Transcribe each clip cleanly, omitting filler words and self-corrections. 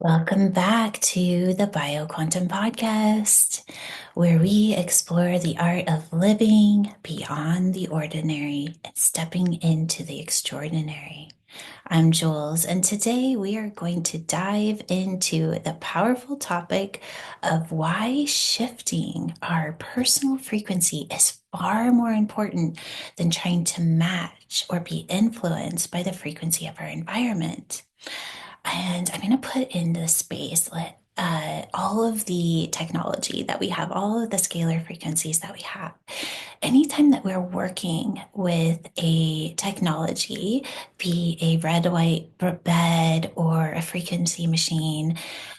Welcome back to the BioQuantum Podcast, where we explore the art of living beyond the ordinary and stepping into the extraordinary. I'm Jules, and today we are going to dive into the powerful topic of why shifting our personal frequency is far more important than trying to match or be influenced by the frequency of our environment. And I'm going to put in the space all of the technology that we have, all of the scalar frequencies that we have. Anytime that we're working with a technology, be a red, white bed or a frequency machine,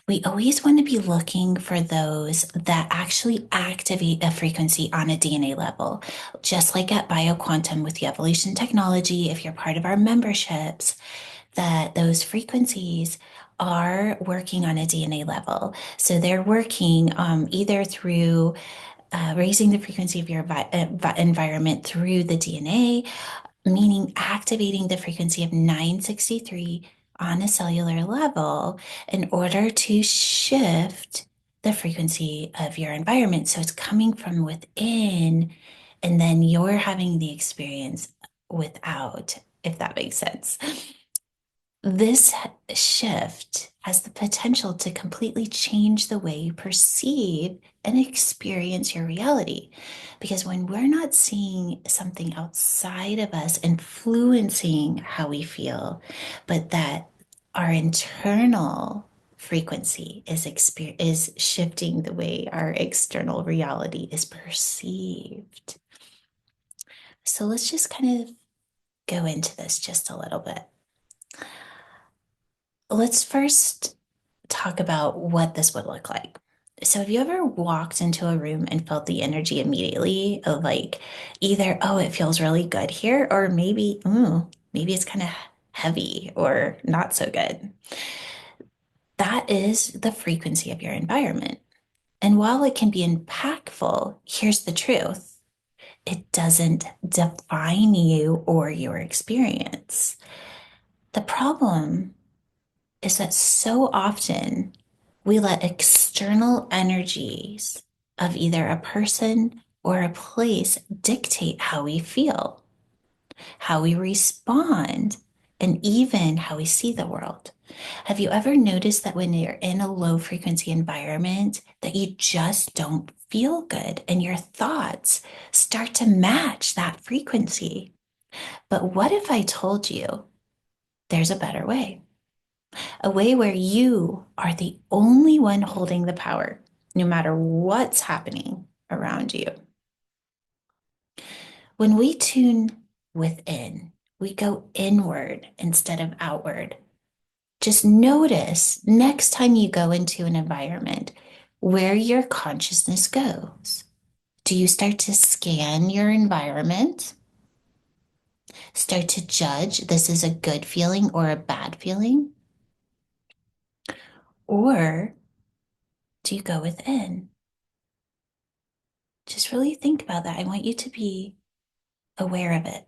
we always want to be looking for those that actually activate a frequency on a DNA level. Just like at BioQuantum with the evolution technology, if you're part of our memberships, that those frequencies are working on a DNA level. So they're working either through raising the frequency of your environment through the DNA, meaning activating the frequency of 963 on a cellular level in order to shift the frequency of your environment. So it's coming from within, and then you're having the experience without, if that makes sense. This shift has the potential to completely change the way you perceive and experience your reality. Because when we're not seeing something outside of us influencing how we feel, but that our internal frequency is shifting the way our external reality is perceived. So let's just kind of go into this just a little bit. Let's first talk about what this would look like. So, have you ever walked into a room and felt the energy immediately of like either, oh, it feels really good here, or maybe it's kind of heavy or not so good? That is the frequency of your environment. And while it can be impactful, here's the truth: it doesn't define you or your experience. The problem is that so often we let external energies of either a person or a place dictate how we feel, how we respond, and even how we see the world. Have you ever noticed that when you're in a low frequency environment that you just don't feel good and your thoughts start to match that frequency? But what if I told you there's a better way? A way where you are the only one holding the power, no matter what's happening around you. When we tune within, we go inward instead of outward. Just notice next time you go into an environment where your consciousness goes. Do you start to scan your environment? Start to judge this is a good feeling or a bad feeling? Or do you go within? Just really think about that. I want you to be aware of it.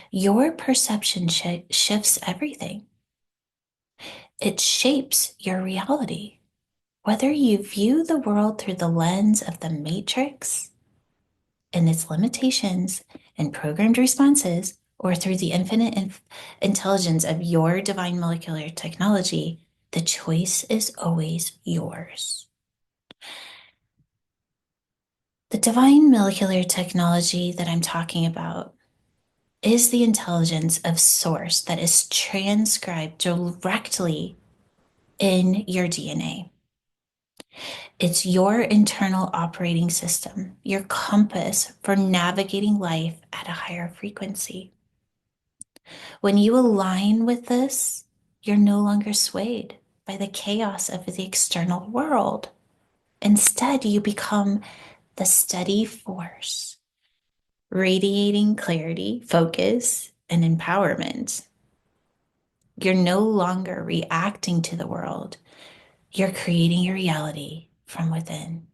Your perception shifts everything. It shapes your reality. Whether you view the world through the lens of the matrix and its limitations and programmed responses, or through the infinite intelligence of your divine molecular technology, the choice is always yours. The divine molecular technology that I'm talking about is the intelligence of source that is transcribed directly in your DNA. It's your internal operating system, your compass for navigating life at a higher frequency. When you align with this, you're no longer swayed by the chaos of the external world. Instead, you become the steady force, radiating clarity, focus, and empowerment. You're no longer reacting to the world. You're creating your reality from within.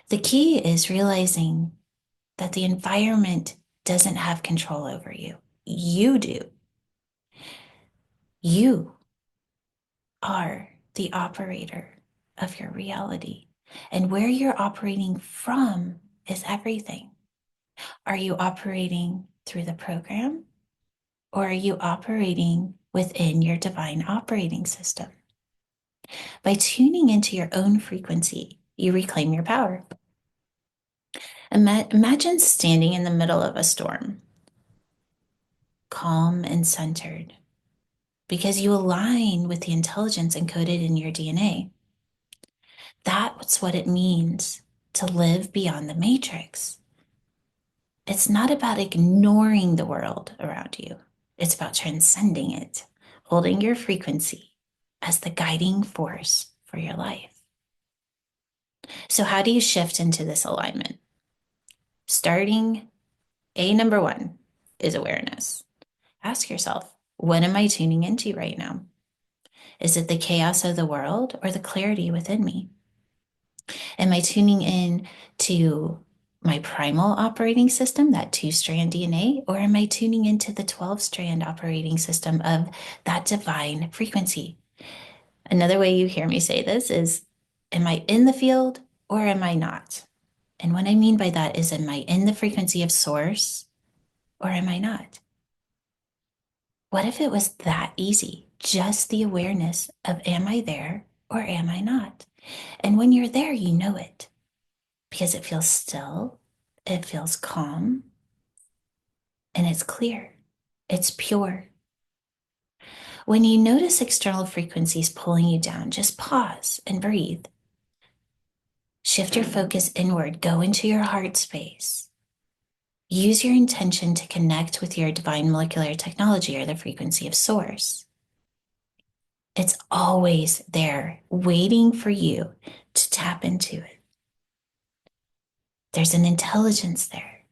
The key is realizing that the environment doesn't have control over you. You do. You are the operator of your reality. And where you're operating from is everything. Are you operating through the program, or are you operating within your divine operating system? By tuning into your own frequency, you reclaim your power. Imagine standing in the middle of a storm, calm and centered, because you align with the intelligence encoded in your DNA. That's what it means to live beyond the matrix. It's not about ignoring the world around you, it's about transcending it, holding your frequency as the guiding force for your life. So, how do you shift into this alignment? Starting number one is awareness. Ask yourself, what am I tuning into right now? Is it the chaos of the world or the clarity within me? Am I tuning in to my primal operating system, that 2-strand DNA, or am I tuning into the 12-strand operating system of that divine frequency? Another way you hear me say this is, am I in the field or am I not? And what I mean by that is, am I in the frequency of source or am I not? What if it was that easy? Just the awareness of, am I there or am I not? And when you're there, you know it because it feels still, it feels calm, and it's clear, it's pure. When you notice external frequencies pulling you down, just pause and breathe. Shift your focus inward, go into your heart space. Use your intention to connect with your divine molecular technology or the frequency of source. It's always there, waiting for you to tap into it. There's an intelligence there.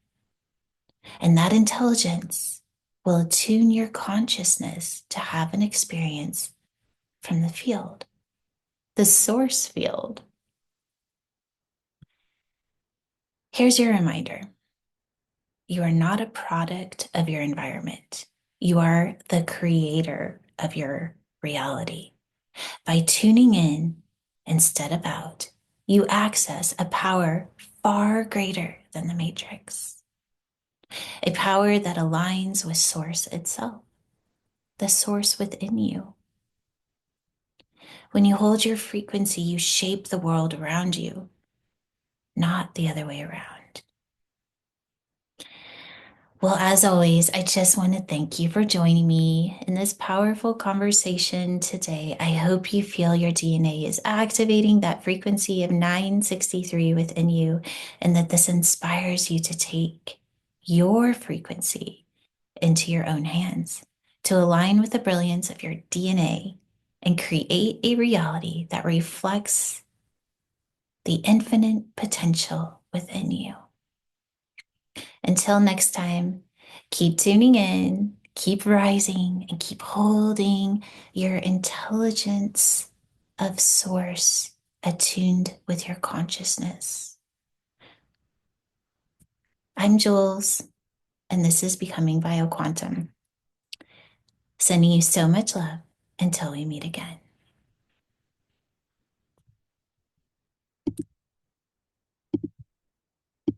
And that intelligence will attune your consciousness to have an experience from the field, the source field. Here's your reminder. You are not a product of your environment. You are the creator of your reality. By tuning in instead of out, you access a power far greater than the matrix, a power that aligns with source itself, the source within you. When you hold your frequency, you shape the world around you, not the other way around. Well, as always, I just want to thank you for joining me in this powerful conversation today. I hope you feel your DNA is activating that frequency of 963 within you, and that this inspires you to take your frequency into your own hands, to align with the brilliance of your DNA and create a reality that reflects the infinite potential within you. Until next time, keep tuning in, keep rising, and keep holding your intelligence of source attuned with your consciousness. I'm Jules, and this is Becoming Bioquantum. Sending you so much love until we meet again.